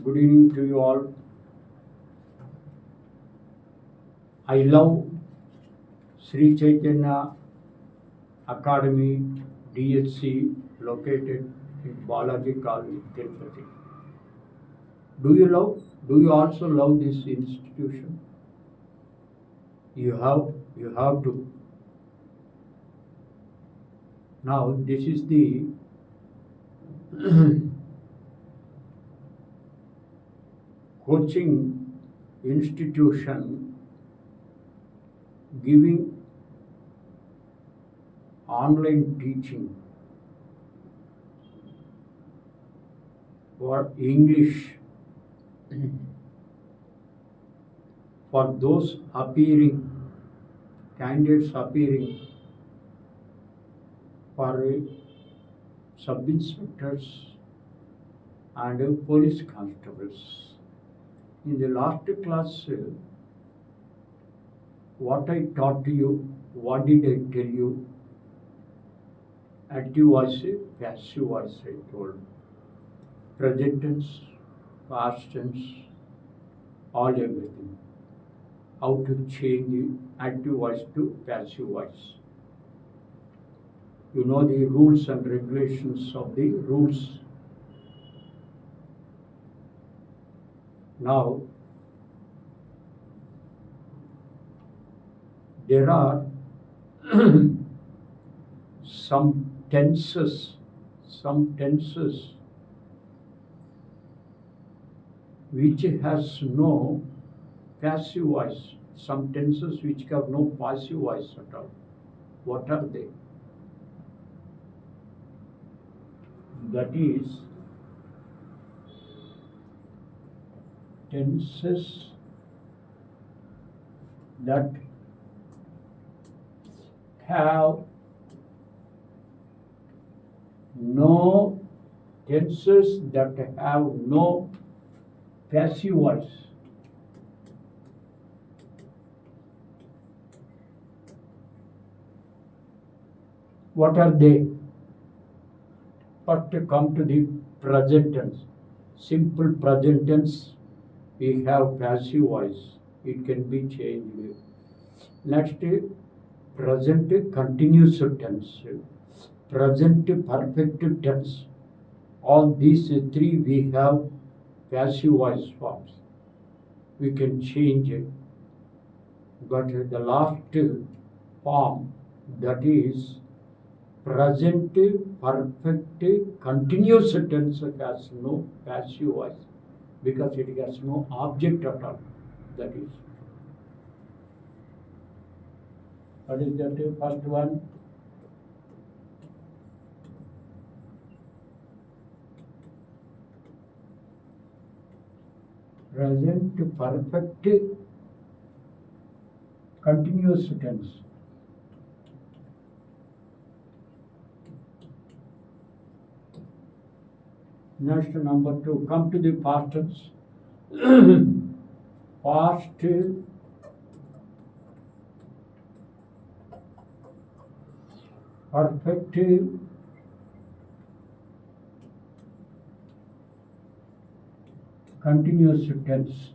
Good evening to you all. I love Sri Chaitanya Academy DSC located in Balaji College, Tirupati. Do you also love this institution? You have to. Now this is the coaching institution giving online teaching for English for those candidates appearing for sub-inspectors and police constables. In the last class, what I taught to you, what did I tell you? Active voice, passive voice I told. Present tense, past tense, all everything. How to change active voice to passive voice. You know the rules and regulations of the rules. Now, there are some tenses which has no passive voice, some tenses which have no passive voice at all. What are they? That is tenses that have no passive voice. What are they? First come to the present tense. Simple present tense, we have passive voice. It can be changed. Next, present continuous tense, present perfect tense. All these three we have passive voice forms. We can change it. But the last form, that is present perfect continuous tense, has no passive voice because it has no object at all. That is. What is that first one? Present perfect continuous tense. Next, number 2, come to the past tense. Past perfect continuous tense.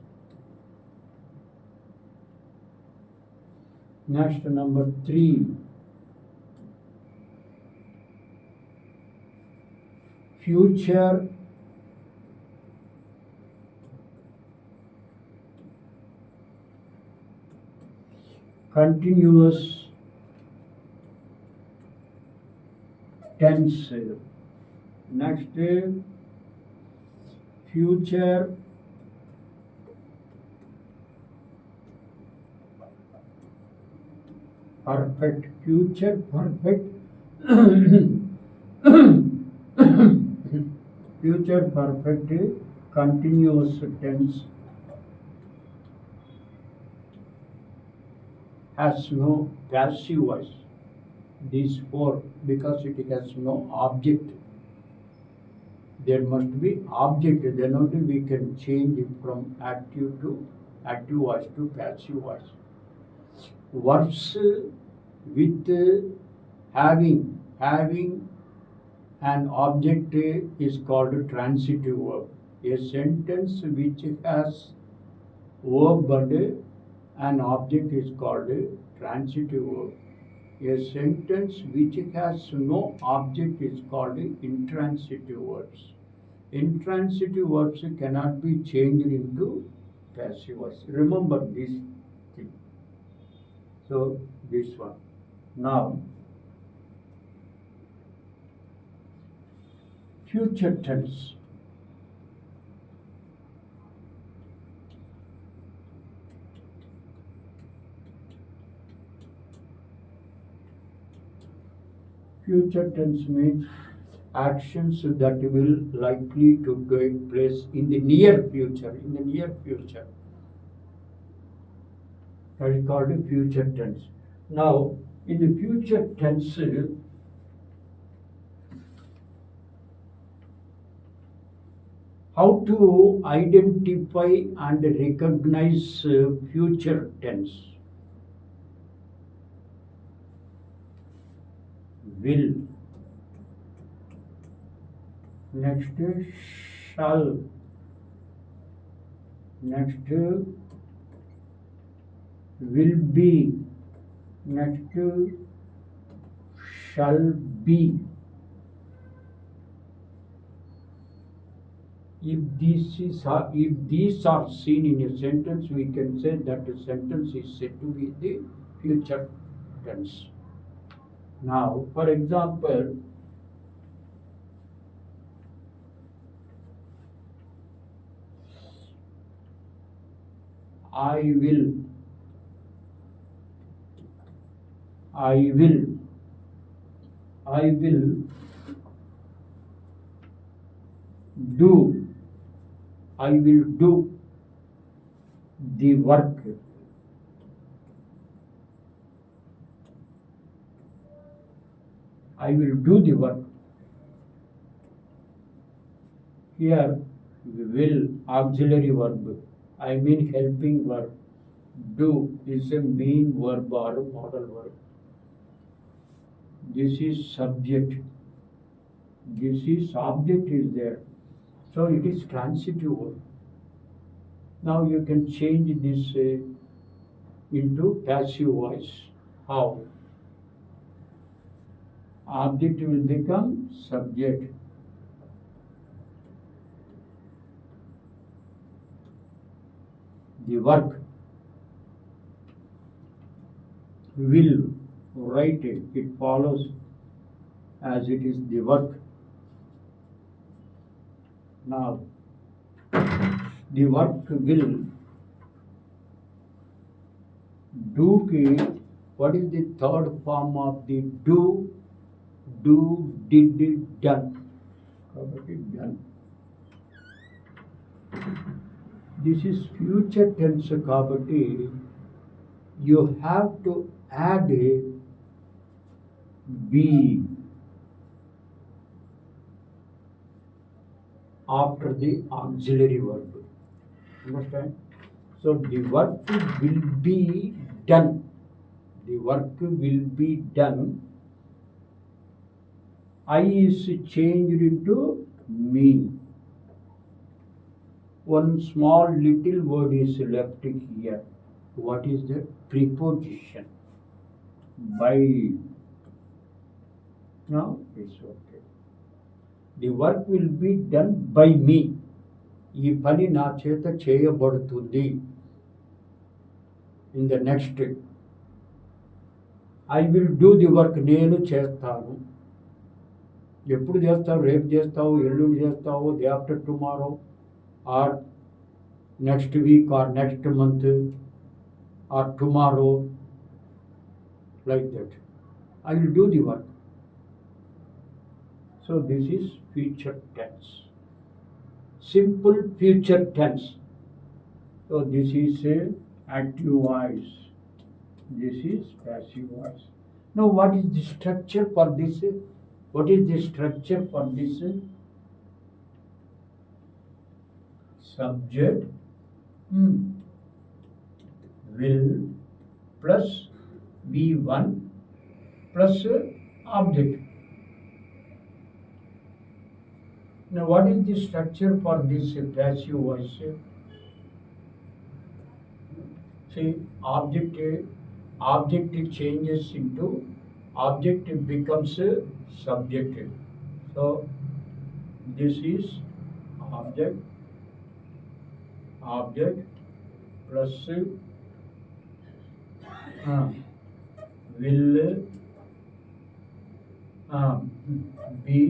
Next, number 3, future continuous tense. Next, future perfect future perfect continuous tense has no passive voice. These 4, because it has no object. There must be object, then only we can change it from active voice to passive voice. Words with having an object is called transitive verb. A sentence which has verb and an object is called a transitive verb. A sentence which has no object is called intransitive verbs. Intransitive verbs cannot be changed into passive voice. Remember this thing. So this one. Now, future tense. Future tense means actions that will likely to take place in the near future. In the near future. That is called a future tense. Now, in the future tense, how to identify and recognize future tense? Will. Next, shall. Next, will be. Next, shall be. If these are seen in a sentence, we can say that the sentence is said to be the future tense. Now, for example, I will do the work. I will do the work. Here, will auxiliary verb. I mean helping verb. Do is a main verb or modal verb. This is subject. This is object is there. So it is transitive verb. Now you can change this into passive voice. How? Object will become subject. The work will, write it. It follows as it is the work. Now, the work will do ki, what is the third form of the do, did, done. Done. This is future tense kabatti you have to add a be after the auxiliary verb. Understand? So the work will be done. The work will be done. I is changed into me. One small little word is left here. What is the preposition? By. Now it's okay. The work will be done by me. ఈ పని నా చేత చేయబడుతుంది. In the next, I will do the work. నేను చేస్తాను. ఎప్పుడు చేస్తావు? రేపు చేస్తావు, ఎల్లుండి చేస్తావు, day after tomorrow, or next week, or next month, or tomorrow, like that. I will do the work. So this is future tense. Simple future tense. So this is a active voice. This is passive voice. Now what is the structure for this? What is the structure for this? Subject will plus V1 plus object. Now, what is the structure for this passive voice? See, object changes into object becomes a subject. So this is object, object plus will be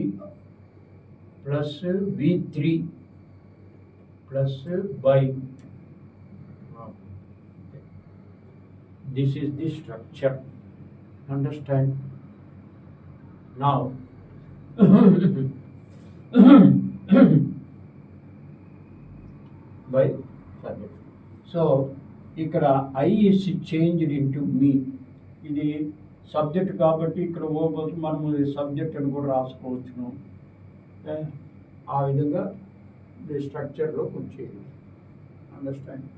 plus V3 plus by. This is the structure. Understand? Now, by subject. So, ఇక్కడ I is changed into me. ఇది subject కాబట్టి ఇక్కడ Oboth మనము subject అని కూడా రాసుకోవచ్చును. ఆ విధంగా ఈ స్ట్రక్చర్లో వచ్చేది. Understand?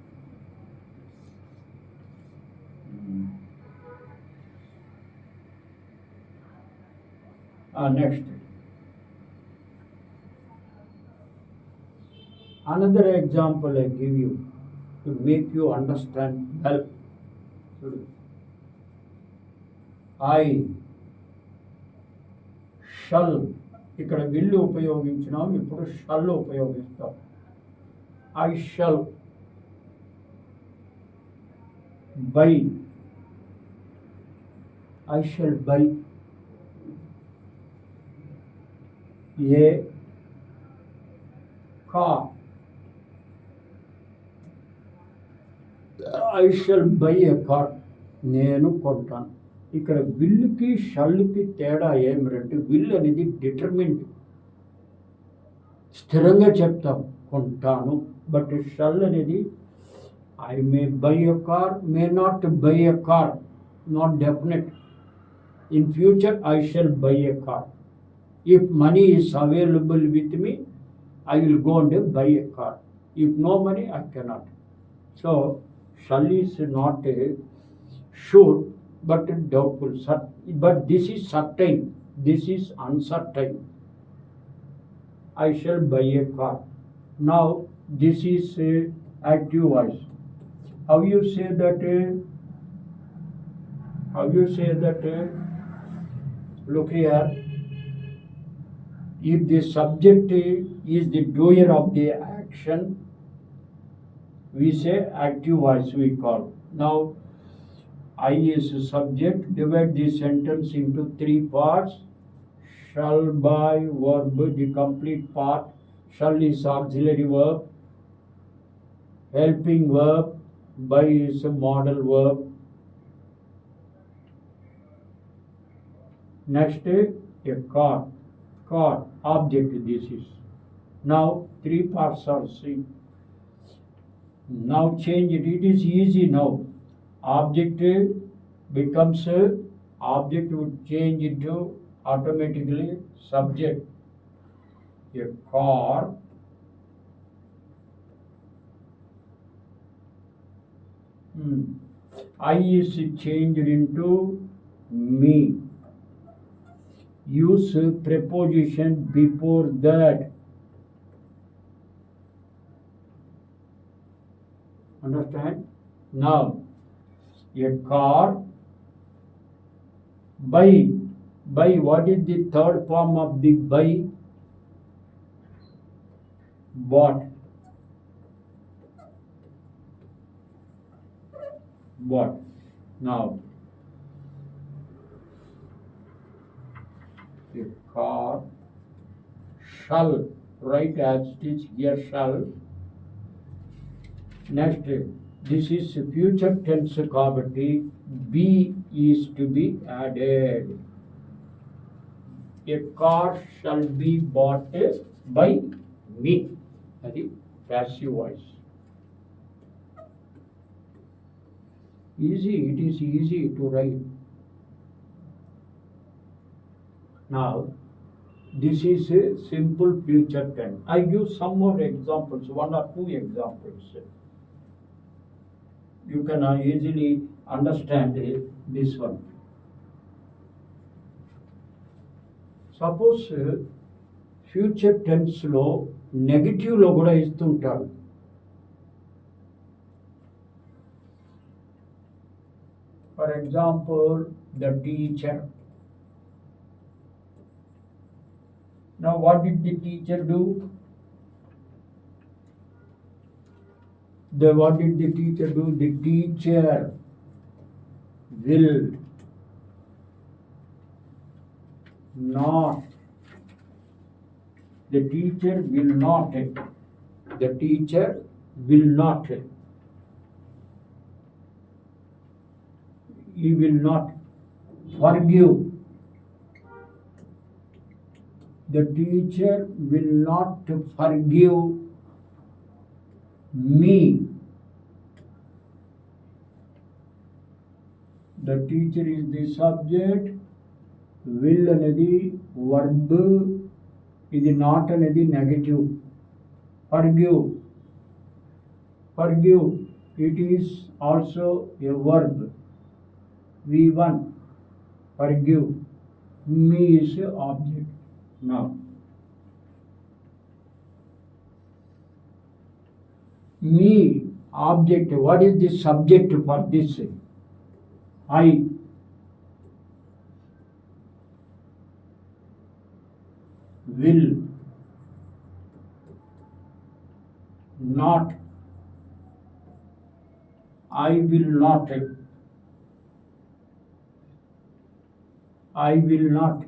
Next, another example I give you to make you understand well. I shall, ఇక్కడ will ఉపయోగించినాం, ఇప్పుడు shall ఉపయోగిస్తాం. I shall buy, I shall buy a car. I shall buy a car. నేను కొంటాను. ఇక్కడ విల్కి షల్కి తేడా ఏమిటంటే విల్ అనేది డిటర్మిన్డ్, స్థిరంగా చెప్తాం కొంటాను. బట్ షల్ అనేది I may by a car, may not by a car, not definite. In future I shall by a car. If money is available with me, I will go and buy a car. If no money, I cannot. So, shall is not sure, but doubtful. But this is certain. This is uncertain. I shall buy a car. Now, this is active voice. How you say that? How you say that? Look here. If the subject is the doer of the action, we say active voice we call. Now, I is subject. Divide the sentence into 3 parts. Shall by verb, the complete part. Shall is auxiliary verb. Helping verb. By is a modal verb. Next, a car. Car, object this is. Now 3 parts are seen. Now change it. It is easy now. Object becomes object would change into automatically subject. A car. I is changed into me. Use preposition before that. Understand? Now, a car. Buy. Buy. What is the third form of the buy? Bought. Bought. Now, a car. Shall, write as it is here, shall. Next, this is future tense కాబట్టి be is to be added. A car shall be bought by me. అది passive voice. Easy, it is easy to write. Now, this is a simple future tense. I give some more examples, 1 or 2 examples. You can easily understand this one. Suppose future టెన్స్లో నెగిటివ్లో కూడా ఇస్తుంటాడు. For example the teacher. Now what did the teacher do? What did the teacher do? The teacher will not. The teacher will not. The teacher will not. He will not forgive. The teacher will not forgive me. The teacher is the subject. Will అనేది verb. ఇది not అనేది negative. Forgive. Forgive. It is also a verb. V1. Forgive. Me is object. Now, me object. What is the subject for this? I. Will not. I will not. I will not.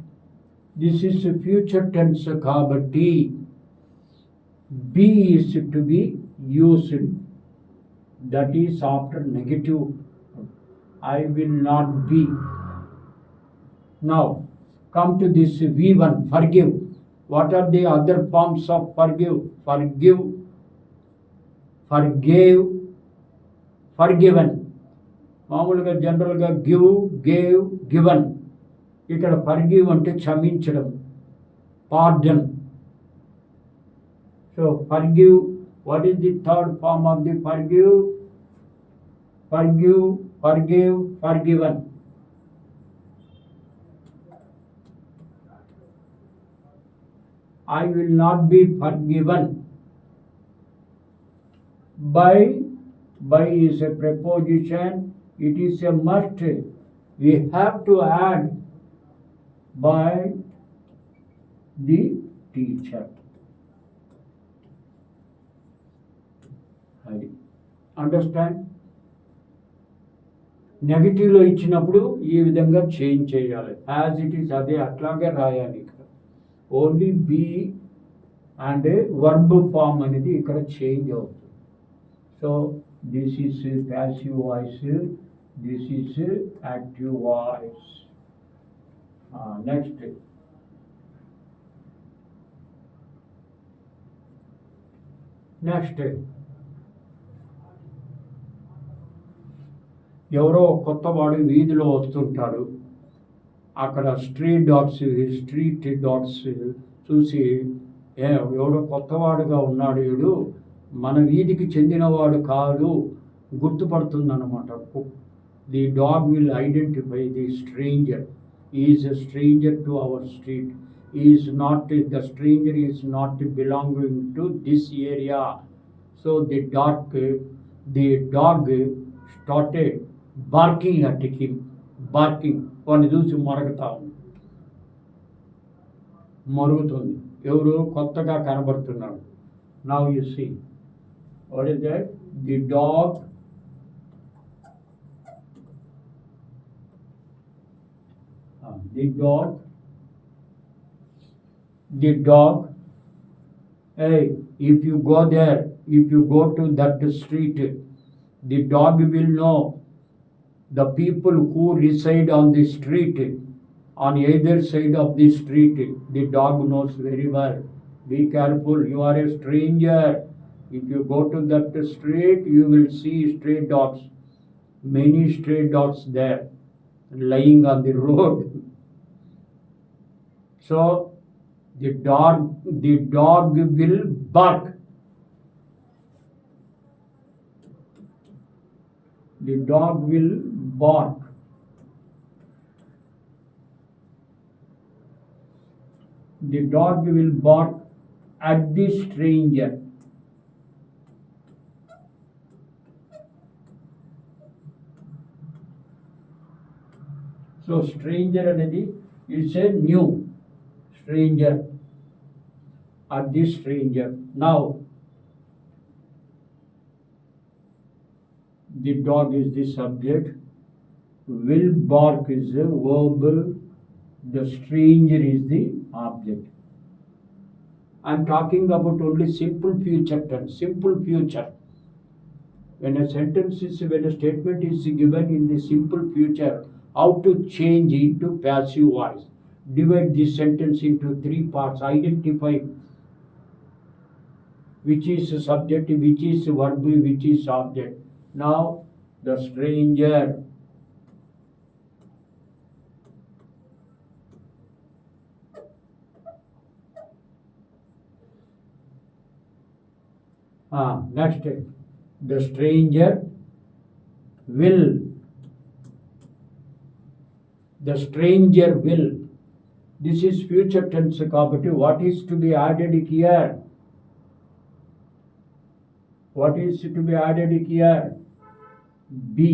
This is a future tense కాబట్టి be is to be used. That is after negative. I will not be. Now come to this V1, forgive. What are the other forms of forgive? Forgive, forgave, forgiven. మామూలుగా జనరల్గా give, gave, given. ఇక్కడ forgive అంటే క్షమించడం, pardon. So forgive. What is the third form of the forgive? Forgive, forgive, forgiven. I will not be forgiven. By is a preposition. It is a must. We have to add by the teacher. Understand? నెగిటివ్లో ఇచ్చినప్పుడు ఈ విధంగా change చేయాలి. As it is అదే అట్లాగే రాయాలి. ఇక్కడ only be and verb form అనేది ఇక్కడ చేంజ్ అవుతుంది. So this is passive voice, this is active voice. Next ఎవరో కొత్తవాడు వీధిలో వస్తుంటాడు. అక్కడ స్ట్రీట్ డాగ్స్ చూసి ఎవడో కొత్తవాడుగా ఉన్నాడు, వీడు మన వీధికి చెందినవాడు కాదు గుర్తుపడుతుందన్నమాట. The dog will identify the stranger. Is a stranger to our street. The stranger is not belonging to this area. So the dog started barking at him. వాడిని చూసి మరుగుతుంది. ఎవరు కొత్తగా కనబడుతున్నాడు. Now you see, what is that? The dog hey, if you go to that street, the dog will know the people who reside on the street, on either side of the street. The dog knows very well. Be careful, you are a stranger. If you go to that street, you will see stray dogs, many stray dogs there lying on the road. So the dog will bark. The dog will bark. The dog will bark at the stranger. So stranger అనేది is a new stranger at the stranger. Now the dog is the subject. Will bark is a verb. The stranger is the object. I'm talking about only simple future tense. Simple future. When a statement is given in the simple future, how to change into passive voice? Divide this sentence into three parts. Identify which is subject, which is verb, which is object. Now, the stranger. Next, the stranger will. The stranger will. This is future tense కాబట్టి what is to be added here? What is to be added here? Be.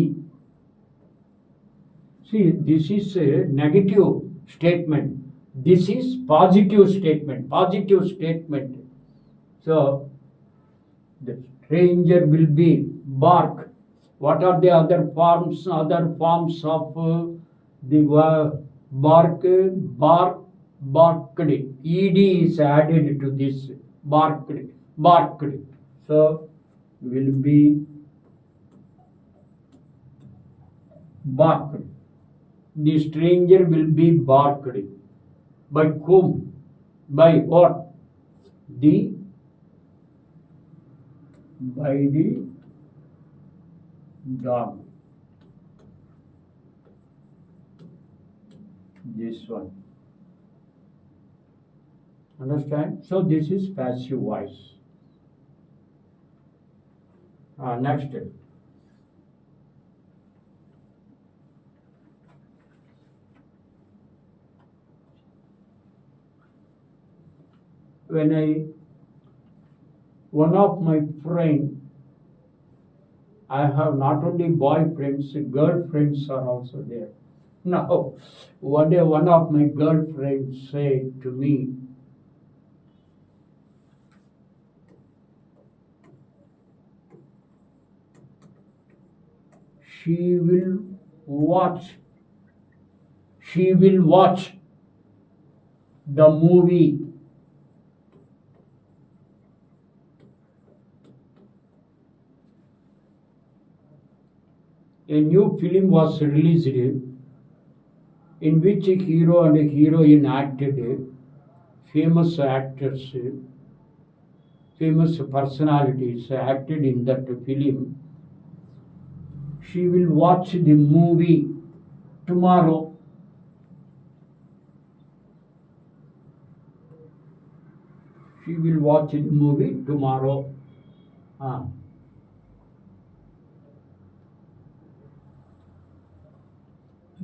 See, this is a negative statement. This is positive statement. Positive statement. So, the stranger will be bark. What are the other forms? Other forms of the bark? Bark, barked. Ed is added to this. Barked, barked. So, will be barked. The stranger will be barked. By whom? By what? By the dog. This one. Understand? So this is passive voice. Next. One of my friend, I have not only boyfriends, girlfriends are also there. Now, one day one of my girlfriends said to me, she will watch the movie. A new film was released in which a hero and a heroine acted. Famous actors, famous personalities acted in that film. She will watch the movie tomorrow. She will watch the movie tomorrow.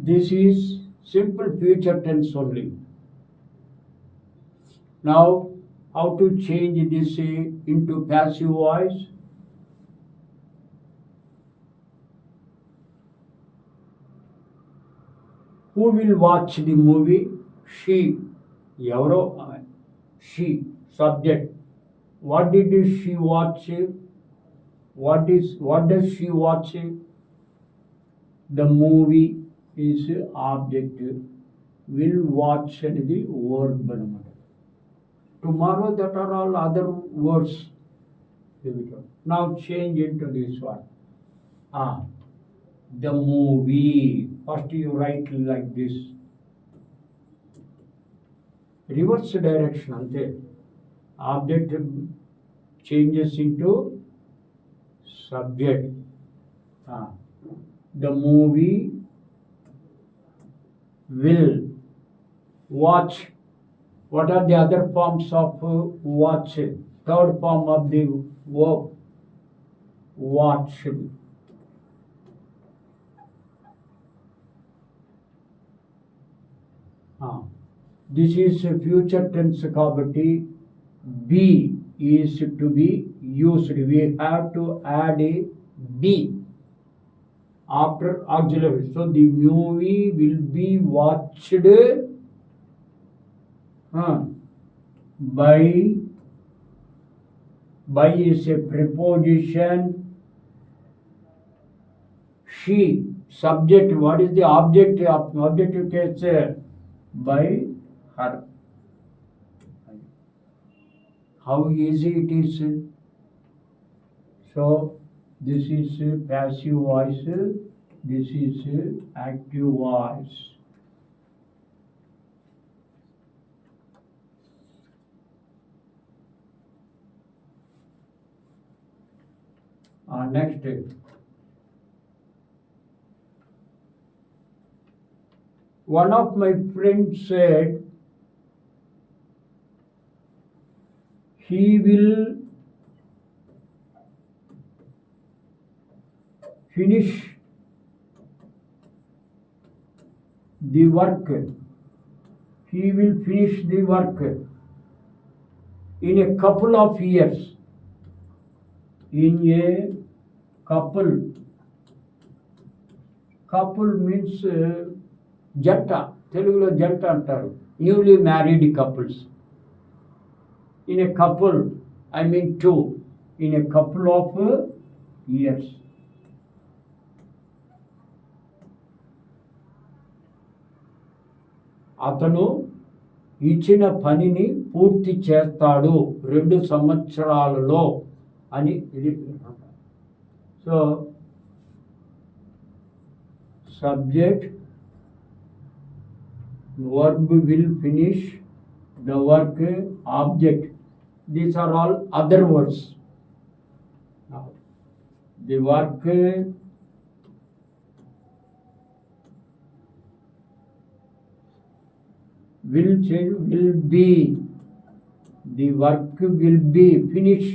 This is simple future tense only. Now, how to change this into passive voice? Who will watch the movie? She. Evaro? She. Subject. What did she watch? What does she watch? The movie is object. Will watch అనేది verb అన్నమాట. Tomorrow, that are all other words. Now change into this one. The movie. First you write like this. Reverse direction ante. Object changes into subject. The movie will watch. What are the other forms of watch? Third form of the verb watch. This is a future tense kabatti be is to be used. We have to add a be after auxiliary. So the movie will be watched by is a preposition. She subject. What is the object of objective case? By her. How easy it is. So this is passive voice, this is active voice. Next, one of my friends said he will finish the work. He will finish the work in a couple of years. In a couple. Couple means జంట, తెలుగులో జంట అంటారు, newly married couples. In a couple, I mean two, in a couple of years. అతను ఇచ్చిన పనిని పూర్తి చేస్తాడు 2 సంవత్సరాలలో అని ఇది. So subject, verb will finish the work, object. These are all other words. The work will change, will be. The work will be finished.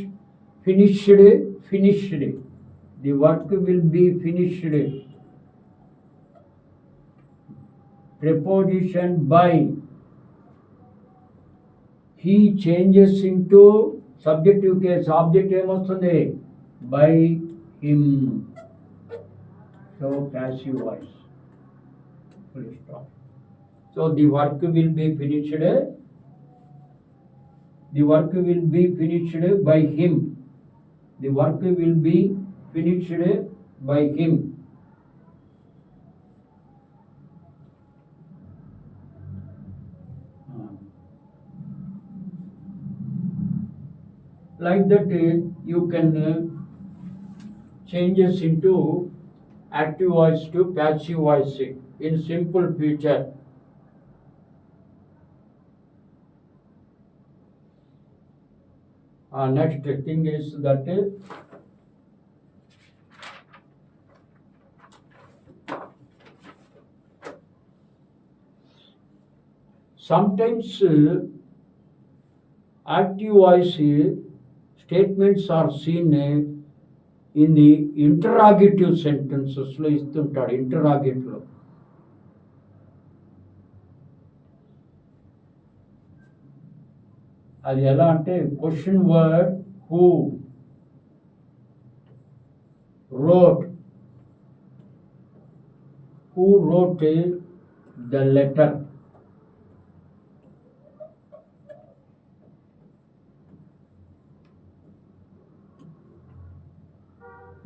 The work will be finished. Preposition by. He changes into subjective case. Object ఏమొస్తుంది? By him. So passive voice. Full stop. So the work will be finished. The work will be finished by him. The work will be finished by him. Like that, you can changes into active voice to passive voice in simple future. Next thing is that sometimes active voice statements are seen in the interrogative sentences లో ఇస్తుంటాడు. Interrogative లో అది ఎలా అంటే question word who wrote the letter.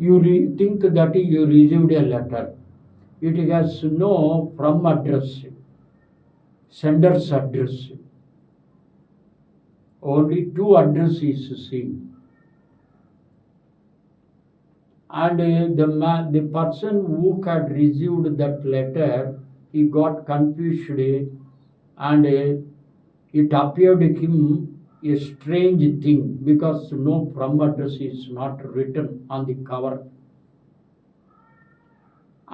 You think that you received a letter. It has no from address, sender's address. Only 2 addresses is seen. And the person who had received that letter, he got confused, and it appeared to him a strange thing because no from address is not written on the cover.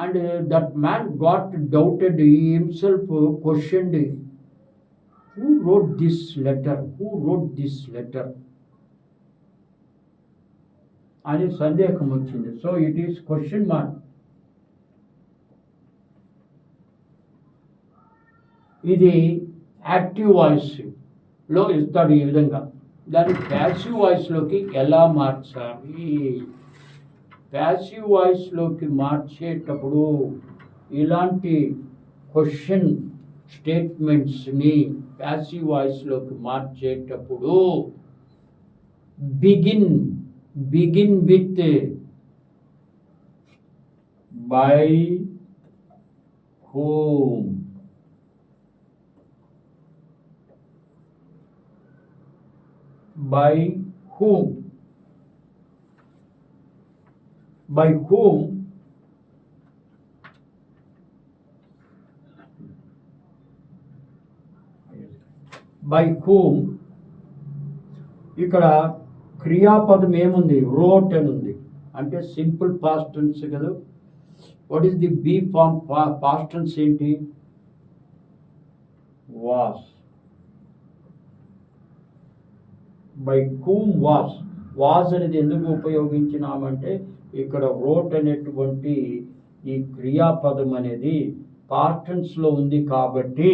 And that man got doubted. He himself questioned, who wrote this letter? Who wrote this letter? అని సందేహం వచ్చింది. So it is question mark. ఇది active వాయిస్లో ఇస్తాడు ఈ విధంగా. దాన్ని passive వాయిస్లోకి ఎలా మార్చాలి? ప్యాసివ్ వాయిస్లోకి మార్చేటప్పుడు ఇలాంటి క్వశ్చన్ స్టేట్మెంట్స్ని ప్యాసివ్ వాయిస్లోకి మార్చేటప్పుడు begin with by whom, by whom, by whom, by whom. ఇక్కడ క్రియాపదం ఏముంది? రోట్ అని ఉంది, అంటే సింపుల్ పాస్ట్ టెన్స్ కదా. What is the be form past tense ఏంటి? వాస్. బై హూమ్ వాస్ అనేది ఎందుకు ఉపయోగించినామంటే ఇక్కడ రోట్ అనేటువంటి ఈ క్రియాపదం అనేది పాస్ట్ టెన్స్లో ఉంది కాబట్టి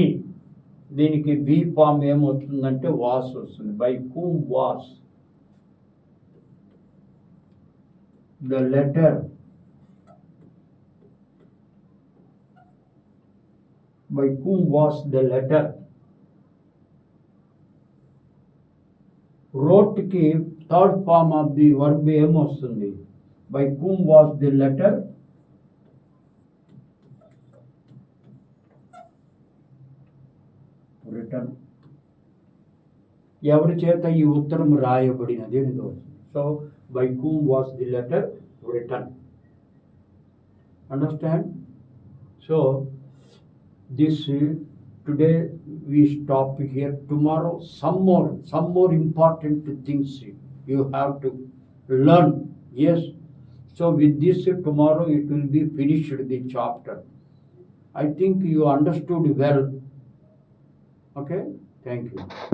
దీనికి బీ ఫామ్ ఏమవుతుందంటే వాస్ వస్తుంది. By whom was the letter, by whom was the letter. wrote కి third form of the verb ఏమొస్తుంది? by whom was the letter written. ఎవరి చేత ఈ ఉత్తరం రాయబడినది? So by whom was the letter written. Understand? So this today we stop here. Tomorrow some more important things you have to learn. Yes, so with this tomorrow it will be finished the chapter. I think you understood well. Okay, thank you.